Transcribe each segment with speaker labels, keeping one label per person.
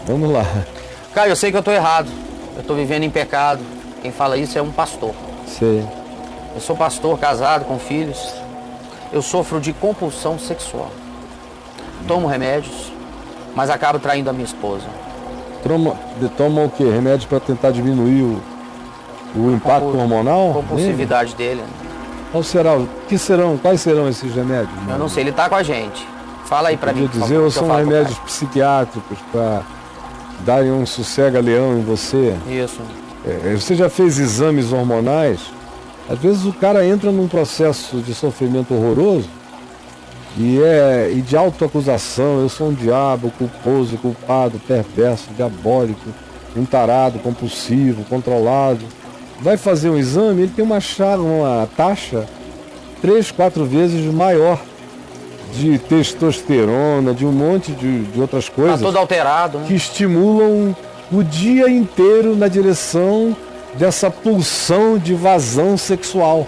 Speaker 1: Vamos lá.
Speaker 2: Cara, eu sei que eu tô errado. Eu tô vivendo em pecado. Quem fala isso é um pastor.
Speaker 1: Sei.
Speaker 2: Eu sou pastor, casado, com filhos. Eu sofro de compulsão sexual. Tomo remédios, mas acabo traindo a minha esposa.
Speaker 1: Toma o quê? Remédio para tentar diminuir o impacto hormonal?
Speaker 2: Compulsividade dele.
Speaker 1: Quais serão esses remédios?
Speaker 2: Eu não sei, ele tá com a gente. Fala aí pra mim.
Speaker 1: Quer dizer, ou são remédios psiquiátricos para darem um sossega-leão em você?
Speaker 2: Isso.
Speaker 1: Você já fez exames hormonais? Às vezes o cara entra num processo de sofrimento horroroso e de autoacusação. Eu sou um diabo, culposo, culpado, perverso, diabólico, um tarado, compulsivo, controlado. Vai fazer um exame, ele tem uma taxa 3, 4 vezes maior de testosterona, de um monte de outras coisas.
Speaker 2: Tá todo alterado, né?
Speaker 1: Que estimulam o dia inteiro na direção dessa pulsão de vazão sexual.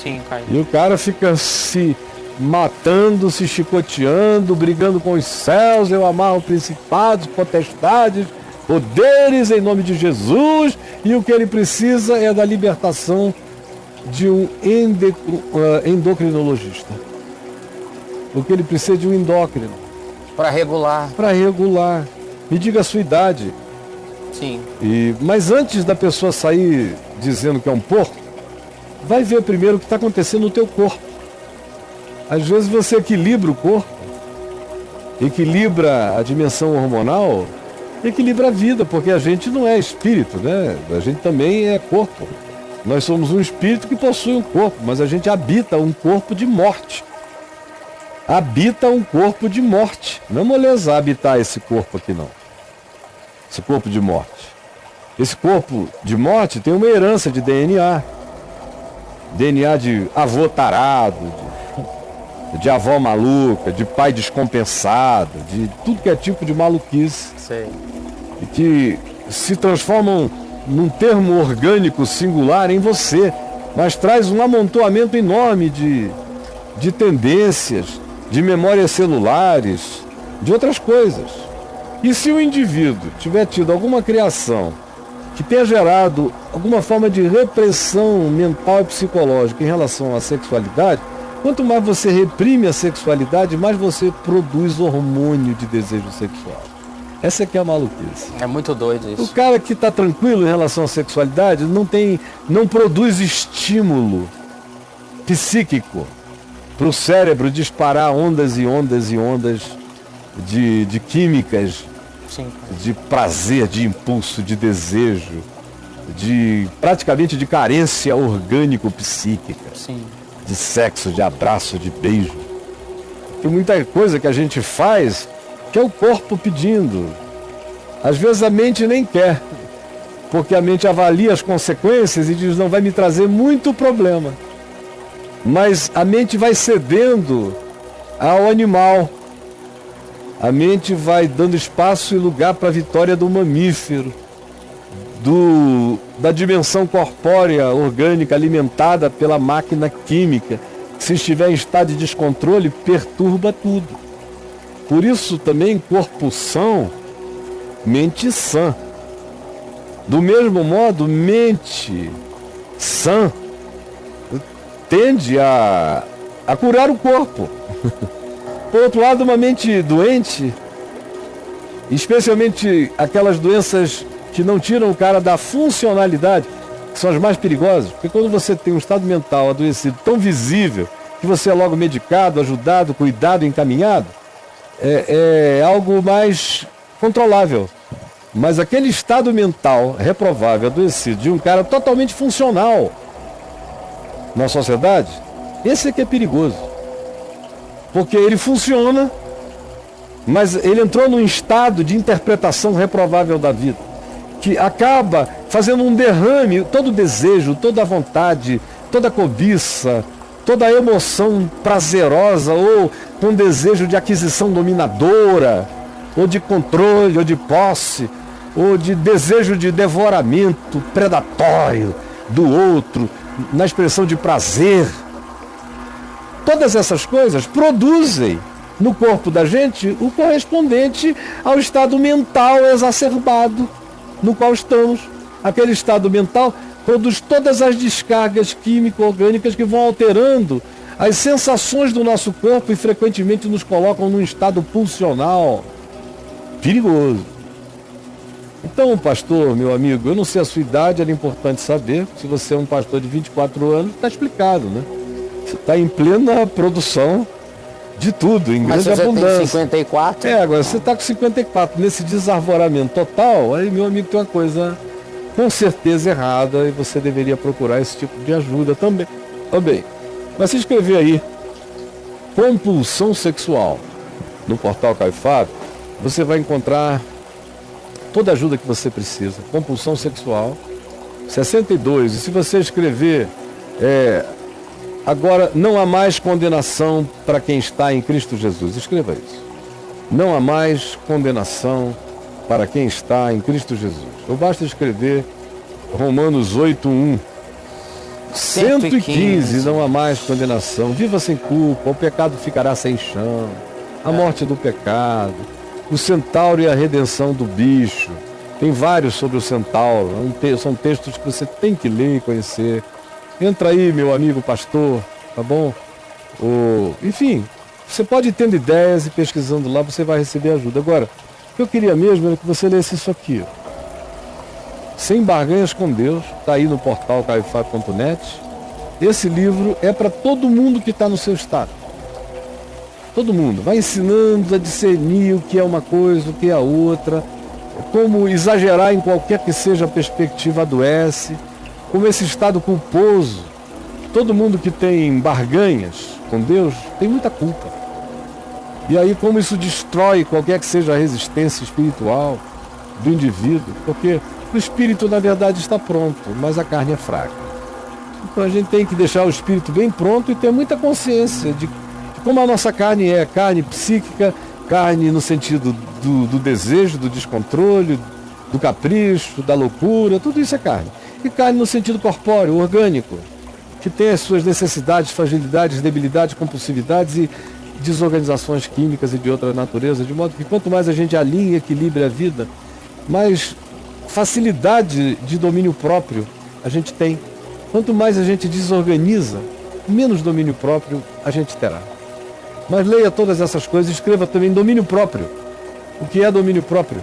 Speaker 2: Sim, Caio.
Speaker 1: E o cara fica se matando, se chicoteando, brigando com os céus. Eu amarro principados, potestades, poderes em nome de Jesus. E o que ele precisa é da libertação de um endocrinologista. O que ele precisa é de um endócrino.
Speaker 2: Para regular.
Speaker 1: Para regular. Me diga a sua idade.
Speaker 2: Sim.
Speaker 1: Mas antes da pessoa sair dizendo que é um porco, vai ver primeiro o que está acontecendo no teu corpo. Às vezes você equilibra o corpo, equilibra a dimensão hormonal, equilibra a vida, porque a gente não é espírito, né? A gente também é corpo. Nós somos um espírito que possui um corpo, mas a gente habita um corpo de morte. Habita um corpo de morte. Não é moleza habitar esse corpo aqui, não. Esse corpo de morte. Esse corpo de morte tem uma herança de DNA. DNA de avô tarado, de avó maluca, de pai descompensado, de tudo que é tipo de maluquice.
Speaker 2: Sei.
Speaker 1: E que se transformam num termo orgânico singular em você, mas traz um amontoamento enorme de tendências, de memórias celulares, de outras coisas. E se o indivíduo tiver tido alguma criação que tenha gerado alguma forma de repressão mental e psicológica em relação à sexualidade, quanto mais você reprime a sexualidade, mais você produz hormônio de desejo sexual. Essa é que é a maluquice.
Speaker 2: É muito doido isso.
Speaker 1: O cara que está tranquilo em relação à sexualidade não produz estímulo psíquico para o cérebro disparar ondas e ondas e ondas de químicas.
Speaker 2: Sim.
Speaker 1: De prazer, de impulso, de desejo, praticamente de carência orgânico-psíquica.
Speaker 2: Sim.
Speaker 1: De sexo, de abraço, de beijo. Tem muita coisa que a gente faz que é o corpo pedindo. Às vezes a mente nem quer, porque a mente avalia as consequências e diz, não, vai me trazer muito problema. Mas a mente vai cedendo ao animal. A mente vai dando espaço e lugar para a vitória do mamífero, da dimensão corpórea, orgânica, alimentada pela máquina química. Se estiver em estado de descontrole, perturba tudo. Por isso também corpo são, mente sã. Do mesmo modo, mente sã tende a curar o corpo. Por outro lado, uma mente doente, especialmente aquelas doenças que não tiram o cara da funcionalidade, que são as mais perigosas, porque quando você tem um estado mental adoecido tão visível, que você é logo medicado, ajudado, cuidado, encaminhado, é algo mais controlável. Mas aquele estado mental reprovável, adoecido, de um cara totalmente funcional na sociedade, esse é que é perigoso. Porque ele funciona, mas ele entrou num estado de interpretação reprovável da vida, que acaba fazendo um derrame, todo desejo, toda vontade, toda cobiça, toda emoção prazerosa ou com desejo de aquisição dominadora, ou de controle, ou de posse, ou de desejo de devoramento predatório do outro, na expressão de prazer. Todas essas coisas produzem no corpo da gente o correspondente ao estado mental exacerbado no qual estamos. Aquele estado mental produz todas as descargas químico-orgânicas que vão alterando as sensações do nosso corpo e frequentemente nos colocam num estado pulsional perigoso. Então, pastor, meu amigo, eu não sei a sua idade, era importante saber. Se você é um pastor de 24 anos, está explicado, né? Você está em plena produção de tudo, em grande abundância.
Speaker 2: Mas você tem 54?
Speaker 1: Agora você está com 54, nesse desarvoramento total, aí, meu amigo, tem uma coisa com certeza errada e você deveria procurar esse tipo de ajuda também. Mas se escrever aí compulsão sexual no portal Caio Fábio, você vai encontrar toda a ajuda que você precisa. Compulsão sexual 62. E se você escrever agora não há mais condenação para quem está em Cristo Jesus, escreva isso. Não há mais condenação para quem está em Cristo Jesus. Ou basta escrever Romanos 8:1. 115, não há mais condenação. Viva sem culpa, o pecado ficará sem chão. A morte do pecado, o centauro e a redenção do bicho. Tem vários sobre o centauro. São textos que você tem que ler e conhecer. Entra aí, meu amigo pastor, tá bom? Enfim, você pode ir tendo ideias e pesquisando lá, você vai receber ajuda. Agora, o que eu queria mesmo era que você lesse isso aqui. Sem Barganhas com Deus, está aí no portal caiofábio.net. Esse livro é para todo mundo que está no seu estado. Todo mundo. Vai ensinando a discernir o que é uma coisa, o que é a outra, como exagerar em qualquer que seja a perspectiva adoece, como esse estado culposo. Todo mundo que tem barganhas com Deus tem muita culpa. E aí como isso destrói qualquer que seja a resistência espiritual do indivíduo, porque o espírito, na verdade, está pronto, mas a carne é fraca. Então a gente tem que deixar o espírito bem pronto e ter muita consciência de como a nossa carne é. Carne psíquica, carne no sentido do desejo, do descontrole, do capricho, da loucura, tudo isso é carne. E carne no sentido corpóreo, orgânico, que tem as suas necessidades, fragilidades, debilidades, compulsividades e desorganizações químicas e de outra natureza, de modo que quanto mais a gente alinha e equilibra a vida, mais facilidade de domínio próprio a gente tem. Quanto mais a gente desorganiza, menos domínio próprio a gente terá. Mas leia todas essas coisas e escreva também domínio próprio. O que é domínio próprio?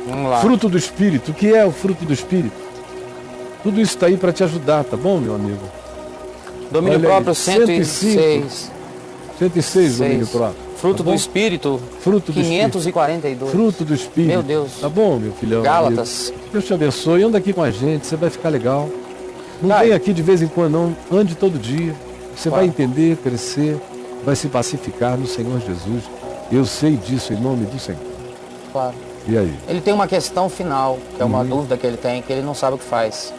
Speaker 2: Vamos lá.
Speaker 1: Fruto do Espírito. O que é o fruto do Espírito? Tudo isso está aí para te ajudar, tá bom, meu amigo?
Speaker 2: Domínio
Speaker 1: Olha
Speaker 2: próprio,
Speaker 1: aí,
Speaker 2: 106.
Speaker 1: 106 domínio próprio.
Speaker 2: Fruto
Speaker 1: tá
Speaker 2: do Espírito,
Speaker 1: Fruto do
Speaker 2: 542.
Speaker 1: Fruto do Espírito.
Speaker 2: Meu Deus.
Speaker 1: Tá bom, meu filhão?
Speaker 2: Gálatas.
Speaker 1: Amigo? Deus te abençoe. Anda aqui com a gente, você vai ficar legal. Não
Speaker 2: Vai.
Speaker 1: vem aqui de vez em quando, não. Ande todo dia. Você vai entender, crescer, vai se pacificar no Senhor Jesus. Eu sei disso em nome do Senhor.
Speaker 2: Claro.
Speaker 1: E aí?
Speaker 2: Ele tem uma questão final, que é uma dúvida que ele tem, que ele não sabe o que faz.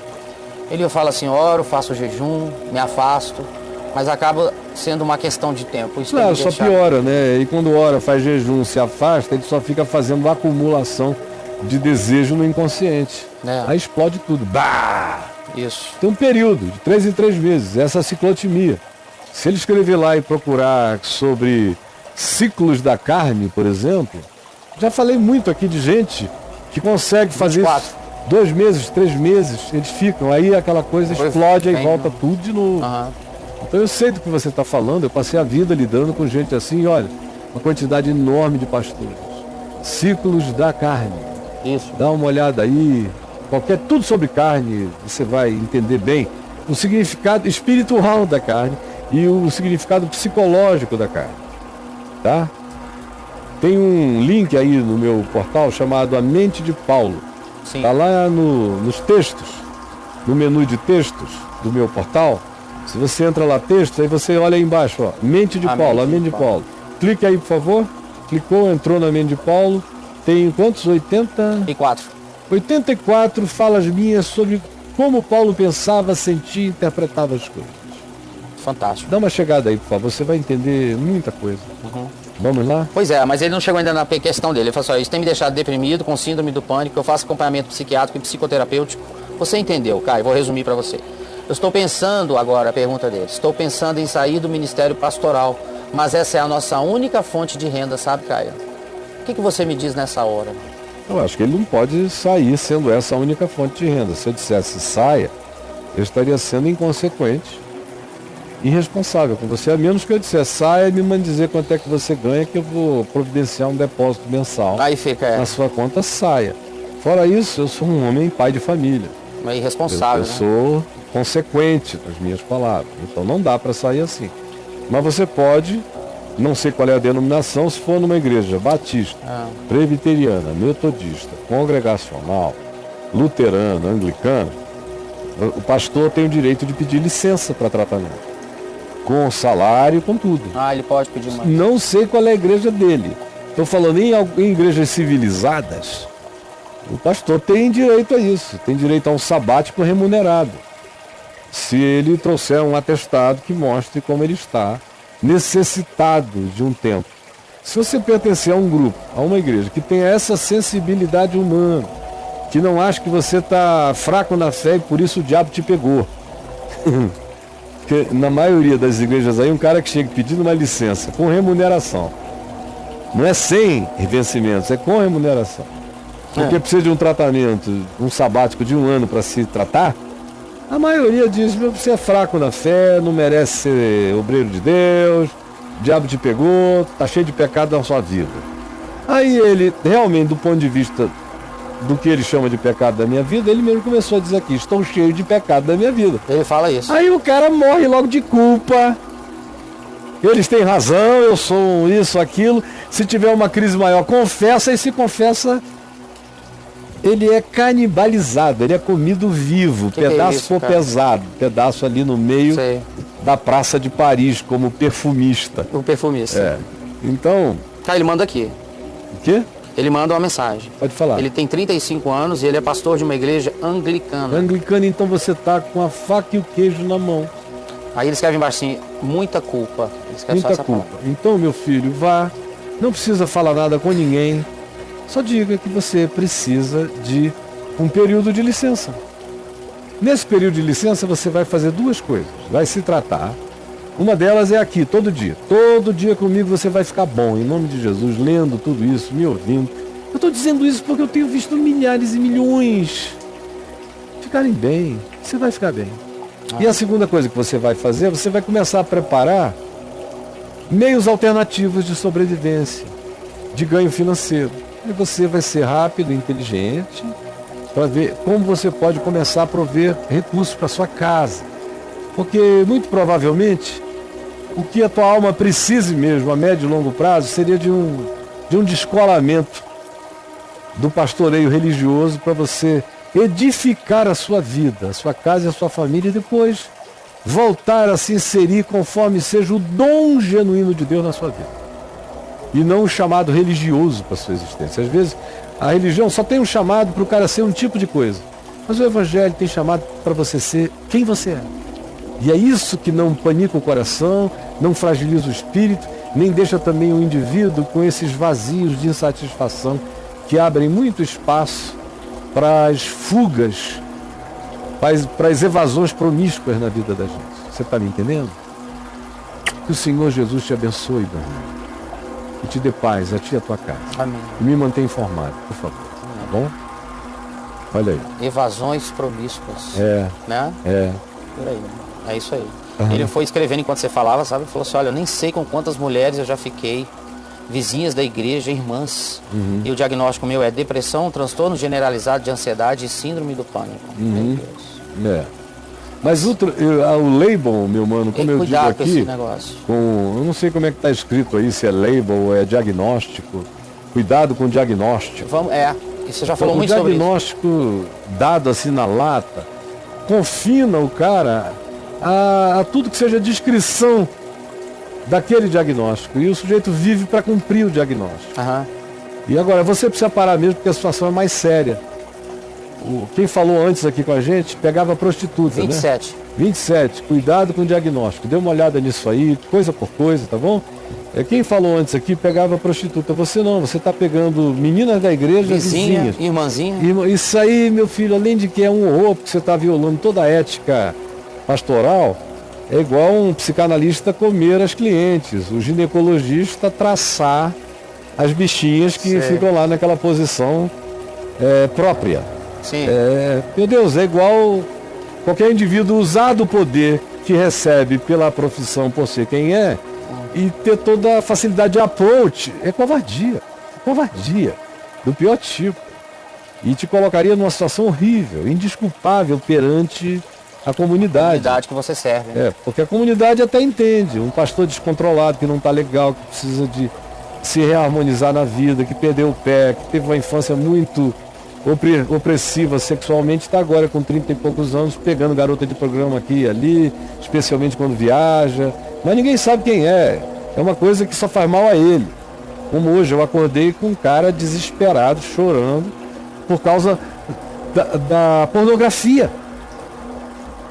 Speaker 2: Ele fala assim, oro, faço jejum, me afasto, mas acaba sendo uma questão de tempo. Isso
Speaker 1: Claro,
Speaker 2: tem que
Speaker 1: só
Speaker 2: deixar.
Speaker 1: piora, né? E quando ora, faz jejum, se afasta, ele só fica fazendo acumulação de desejo no inconsciente.
Speaker 2: É.
Speaker 1: Aí explode tudo. Bah!
Speaker 2: Isso.
Speaker 1: Tem um período, de 3 em 3 meses, essa ciclotimia. Se ele escrever lá e procurar sobre ciclos da carne, por exemplo, já falei muito aqui de gente que consegue fazer
Speaker 2: 24.
Speaker 1: isso 2 meses, 3 meses, eles ficam, aí aquela coisa
Speaker 2: Depois
Speaker 1: explode e
Speaker 2: vem,
Speaker 1: volta
Speaker 2: né?
Speaker 1: tudo de novo.
Speaker 2: Aham.
Speaker 1: Então eu sei do que você está falando, eu passei a vida lidando com gente assim, e olha, uma quantidade enorme de pastores. Ciclos da carne.
Speaker 2: Isso.
Speaker 1: Dá uma olhada aí, tudo sobre carne, você vai entender bem o significado espiritual da carne e o significado psicológico da carne, tá? Tem um link aí no meu portal chamado A Mente de Paulo.
Speaker 2: Sim.
Speaker 1: Tá lá nos textos, no menu de textos do meu portal. Se você entra lá textos, aí você olha aí embaixo, ó, Mente de Paulo, A Mente de Paulo. Clique aí, por favor. Clicou, entrou na Mente de Paulo. Tem quantos? 84 falas minhas sobre como Paulo pensava, sentia e interpretava as coisas.
Speaker 2: Fantástico.
Speaker 1: Dá uma chegada aí, por favor, você vai entender muita coisa. Vamos lá?
Speaker 2: Pois é, mas ele não chegou ainda na questão dele. Ele falou assim, ó, isso tem me deixado deprimido, com síndrome do pânico, eu faço acompanhamento psiquiátrico e psicoterapêutico. Você entendeu, Caio? Vou resumir para você. Eu estou pensando agora, a pergunta dele, estou pensando em sair do ministério pastoral Mas essa é a nossa única fonte de renda, sabe, Caio? O que você me diz nessa hora?
Speaker 1: Eu acho que ele não pode sair sendo essa a única fonte de renda. Se eu dissesse saia, eu estaria sendo inconsequente, irresponsável com você, a menos que eu dissesse saia e me mande dizer quanto é que você ganha, que eu vou providenciar um depósito mensal.
Speaker 2: Aí fica,
Speaker 1: na sua conta, saia. Fora isso, eu sou um homem pai de família.
Speaker 2: É irresponsável,
Speaker 1: eu sou consequente nas minhas palavras. Então não dá para sair assim. Mas você pode, não sei qual é a denominação, se for numa igreja batista, presbiteriana, metodista, congregacional, luterana, anglicana, o pastor tem o direito de pedir licença para tratamento. Com salário, com tudo.
Speaker 2: Ele pode pedir mais.
Speaker 1: Não sei qual é a igreja dele. Estou falando em igrejas civilizadas, o pastor tem direito a isso. Tem direito a um sabático remunerado. Se ele trouxer um atestado que mostre como ele está necessitado de um tempo. Se você pertencer a um grupo, a uma igreja que tenha essa sensibilidade humana, que não acha que você está fraco na fé e por isso o diabo te pegou. Porque na maioria das igrejas aí, um cara que chega pedindo uma licença com remuneração, não é sem vencimentos, é com remuneração. Porque precisa de um tratamento, um sabático de 1 ano para se tratar, a maioria diz, você é fraco na fé, não merece ser obreiro de Deus, o diabo te pegou, está cheio de pecado na sua vida. Aí ele, realmente, do ponto de vista do que ele chama de pecado da minha vida, ele mesmo começou a dizer aqui, estou cheio de pecado da minha vida.
Speaker 2: Ele fala isso.
Speaker 1: Aí o cara morre logo de culpa. Eles têm razão, eu sou isso, aquilo. Se tiver uma crise maior, confessa, e se confessa, ele é canibalizado, ele é comido vivo, pedaço por pesado, pedaço ali no meio da Praça de Paris, como perfumista.
Speaker 2: O perfumista.
Speaker 1: Então...
Speaker 2: Ele manda aqui.
Speaker 1: O quê?
Speaker 2: Ele manda uma mensagem.
Speaker 1: Pode falar.
Speaker 2: Ele tem 35 anos e ele é pastor de uma igreja anglicana.
Speaker 1: Anglicana, então você está com a faca e o queijo na mão.
Speaker 2: Aí ele escreve embaixo assim, muita culpa.
Speaker 1: Muita culpa. Então, meu filho, vá, não precisa falar nada com ninguém, só diga que você precisa de um período de licença. Nesse período de licença você vai fazer 2 coisas, vai se tratar. Uma delas é aqui, todo dia. Todo dia comigo você vai ficar bom, em nome de Jesus, lendo tudo isso, me ouvindo. Eu estou dizendo isso porque eu tenho visto milhares e milhões ficarem bem. Você vai ficar bem. E a segunda coisa que você vai fazer, você vai começar a preparar meios alternativos de sobrevivência, de ganho financeiro. E você vai ser rápido, inteligente, para ver como você pode começar a prover recursos para sua casa. Porque, muito provavelmente, o que a tua alma precise mesmo, a médio e longo prazo, seria de um descolamento do pastoreio religioso para você edificar a sua vida, a sua casa e a sua família, e depois voltar a se inserir conforme seja o dom genuíno de Deus na sua vida. E não o chamado religioso para a sua existência. Às vezes, a religião só tem um chamado para o cara ser um tipo de coisa. Mas o Evangelho tem chamado para você ser quem você é. E é isso que não panica o coração, não fragiliza o espírito, nem deixa também o indivíduo com esses vazios de insatisfação que abrem muito espaço para as fugas, para as evasões promíscuas na vida da gente. Você está me entendendo? Que o Senhor Jesus te abençoe, meu irmão. E te dê paz, a ti e a tua casa.
Speaker 2: Amém.
Speaker 1: E me mantenha informado, por favor. Tá bom? Olha aí.
Speaker 2: Evasões promíscuas. Né? Por aí. É isso aí. Ele foi escrevendo enquanto você falava, sabe? Ele falou assim, olha, eu nem sei com quantas mulheres eu já fiquei, vizinhas da igreja, irmãs. E o diagnóstico meu é depressão, transtorno generalizado de ansiedade e síndrome do pânico. Meu Deus.
Speaker 1: Mas o label, meu mano, como eu digo aqui,
Speaker 2: com esse negócio.
Speaker 1: Eu não sei como é que está escrito aí, se é label ou é diagnóstico. Cuidado com o diagnóstico.
Speaker 2: E você já falou muito sobre isso.
Speaker 1: O diagnóstico dado assim na lata, confina o cara a tudo que seja descrição daquele diagnóstico. E o sujeito vive para cumprir o diagnóstico. E agora, você precisa parar mesmo, porque a situação é mais séria. Quem falou antes aqui com a gente pegava prostituta,
Speaker 2: 27.
Speaker 1: Né? 27. Cuidado com o diagnóstico. Dê uma olhada nisso aí, coisa por coisa, tá bom? Quem falou antes aqui pegava prostituta. Você não, você está pegando meninas da igreja, vizinhas.
Speaker 2: Irmãzinha.
Speaker 1: Isso aí, meu filho, além de que é um horror, porque você está violando toda a ética pastoral, É igual um psicanalista comer as clientes, o ginecologista traçar as bichinhas que ficam lá naquela posição própria.
Speaker 2: Sim.
Speaker 1: Meu Deus, é igual qualquer indivíduo usar do poder que recebe pela profissão por ser quem é e ter toda a facilidade de approach. É covardia. Covardia. Do pior tipo. E te colocaria numa situação horrível, indesculpável perante a comunidade. A
Speaker 2: comunidade que você serve. Né?
Speaker 1: Porque a comunidade até entende. Um pastor descontrolado, que não está legal, que precisa de se reharmonizar na vida, que perdeu o pé, que teve uma infância muito opressiva sexualmente, está agora com 30 e poucos anos, pegando garota de programa aqui e ali, especialmente quando viaja. Mas ninguém sabe quem é. É uma coisa que só faz mal a ele. Como hoje eu acordei com um cara desesperado, chorando, por causa da pornografia.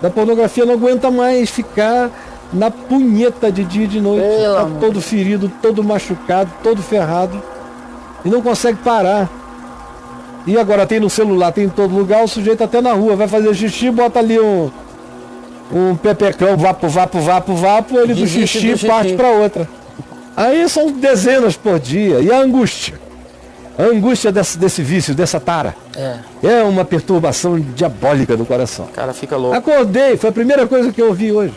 Speaker 1: Da pornografia, não aguenta mais ficar na punheta de dia e de noite. Está todo ferido, todo machucado, todo ferrado. E não consegue parar. E agora tem no celular, tem em todo lugar, o sujeito até na rua vai fazer xixi, bota ali um pepecão, vapo, ele do xixi parte para outra. Aí são dezenas por dia. E a angústia? A angústia desse vício, dessa tara. É uma perturbação diabólica do coração.
Speaker 2: O cara fica louco.
Speaker 1: Acordei, foi a primeira coisa que eu ouvi hoje.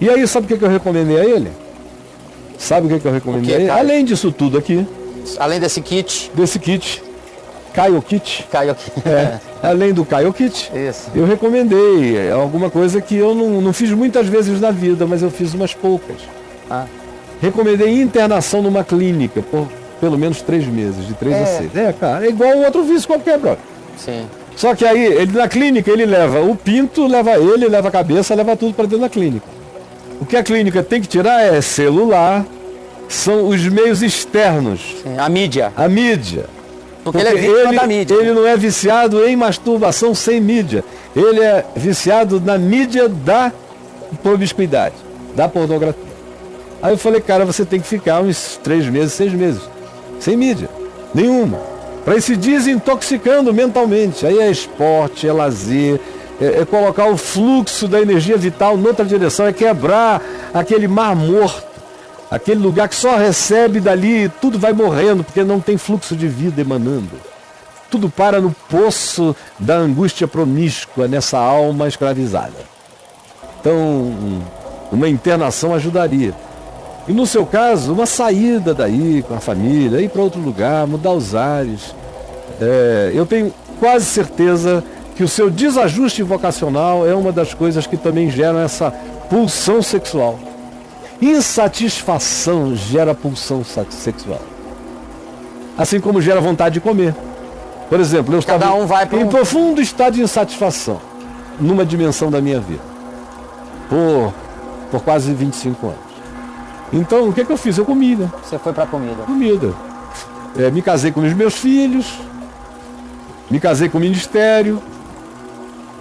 Speaker 1: E aí, sabe o que eu recomendei a ele? Sabe o que eu recomendei a ele? Além disso tudo aqui.
Speaker 2: Além desse kit.
Speaker 1: Caio Kit. Além do Caio Kit,
Speaker 2: isso.
Speaker 1: Eu recomendei alguma coisa que eu não fiz muitas vezes na vida, mas eu fiz umas poucas. Recomendei internação numa clínica por pelo menos 3 meses, de 3 a 6. Cara, é igual um outro vício qualquer, brother.
Speaker 2: Sim.
Speaker 1: Só que aí, ele na clínica, ele leva o pinto, leva ele, leva a cabeça, leva tudo para dentro da clínica. O que a clínica tem que tirar é celular, são os meios externos.
Speaker 2: Sim, a mídia.
Speaker 1: A mídia.
Speaker 2: Porque ele é vítima da mídia.
Speaker 1: Ele não é viciado em masturbação sem mídia. Ele é viciado na mídia da promiscuidade, da pornografia. Aí eu falei, cara, você tem que ficar uns 3 meses, 6 meses, sem mídia, nenhuma, para ir se desintoxicando mentalmente. Aí é esporte, é lazer, é colocar o fluxo da energia vital noutra direção, é quebrar aquele mar morto, aquele lugar que só recebe dali e tudo vai morrendo, porque não tem fluxo de vida emanando. Tudo para no poço da angústia promíscua, nessa alma escravizada. Então, uma internação ajudaria. E no seu caso, uma saída daí com a família, ir para outro lugar, mudar os ares. Eu tenho quase certeza que o seu desajuste vocacional é uma das coisas que também geram essa pulsão sexual. Insatisfação gera pulsão sexual. Assim como gera vontade de comer. Por exemplo, eu estava em profundo estado de insatisfação numa dimensão da minha vida. Por quase 25 anos. Então, o que eu fiz? Eu comi, né?
Speaker 2: Você foi pra comida?
Speaker 1: Comida. Me casei com os meus filhos, me casei com o ministério,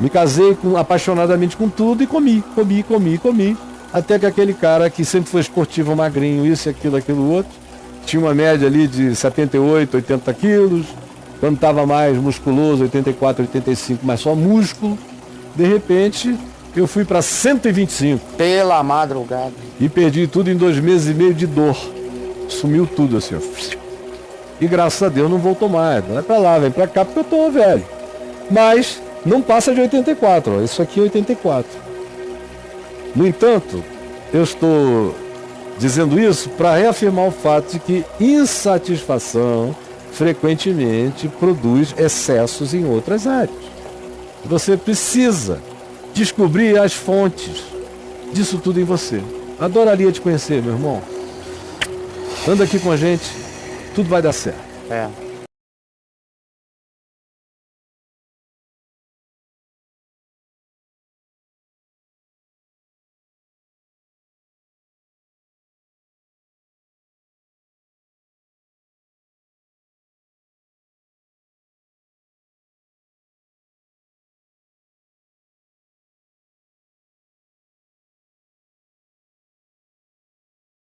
Speaker 1: me casei apaixonadamente com tudo e comi. Até que aquele cara que sempre foi esportivo, magrinho, isso, aquilo, outro, tinha uma média ali de 78, 80 quilos, quando estava mais musculoso, 84, 85, mas só músculo, de repente eu fui para 125.
Speaker 2: Pela madrugada.
Speaker 1: E perdi tudo em 2 meses e meio de dor. Sumiu tudo assim, ó. E graças a Deus não voltou mais. Não é para lá, vem para cá porque eu tô velho. Mas não passa de 84, ó. Isso aqui é 84. No entanto, eu estou dizendo isso para reafirmar o fato de que insatisfação frequentemente produz excessos em outras áreas. Você precisa descobrir as fontes disso tudo em você. Adoraria te conhecer, meu irmão. Anda aqui com a gente, tudo vai dar certo.